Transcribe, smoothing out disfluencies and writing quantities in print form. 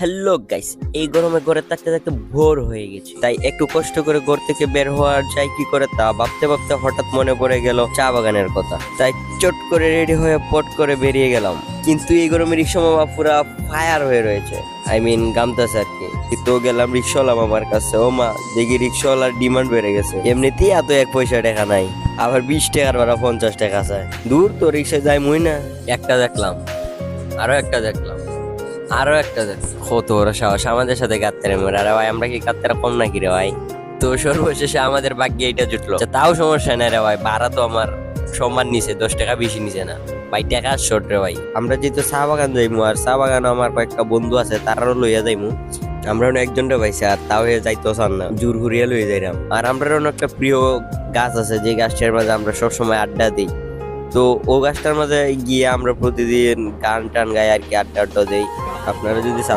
Hello guys, এই গরমে ঘরে থাকতে থাকতে বোর হয়ে গেছি, তাই একটু কষ্ট করে ঘর থেকে বের হওয়ার যায় কি করে তা ভাবতে ভাবতে হঠাৎ মনে পড়ে গেল চা বাগানের কথা। তাই চট করে রেডি হয়ে পট করে বেরিয়ে গেলাম। কিন্তু এই গরমে রিক্সা মামা পুরা ফায়ার হয়ে রয়েছে, গামতাছে আর কি। তো গেলাম রিক্সাওয়ালা মামার কাছে। ও মা, দেখি রিক্সাওয়ালার ডিমান্ড বেড়ে গেছে। এমনিতেই এত 1 পয়সা টাকা নাই, আবার 20 টাকার ভাড়া 50 টাকা চায়। দূর তো রিক্সা যাই মুই না। একটা দেখলাম, আরো একটা দেখলাম, আরো একটা দেখ, কত ওরা সাহস আমাদের সাথে কাত্তারে মরে। আরে ভাই, আমরা কি কাত্তারা কম নাকি রে ভাই? তো সর্বশেষে আমাদের ভাগ্যে এটা জুটলো। তাও সমস্যা নাই রে ভাই, ভাড়া তো আমার সম্মান নিছে, 10 টাকা বেশি নিছে না ভাই, টাকা শর্ট রে ভাই। আমরা যেহেতু চা বাগান যাইমু, আর চা বাগান আমার কয়েকটা বন্ধু আছে, তারাও লইয়া যাইমু। আমরা একজনটা পাইছি, আর তাও যাইতো চান না, জোর ঘুরিয়া লইয়া যাইলাম। আর আমরা একটা প্রিয় গাছ আছে, যে গাছটার মাঝে আমরা সবসময় আড্ডা দিই। তো ও গাছটার মাঝে গিয়ে আমরা প্রতিদিন গান টান গাই আর কি, আড্ডা আড্ডা দেই। আপনারা যদি চা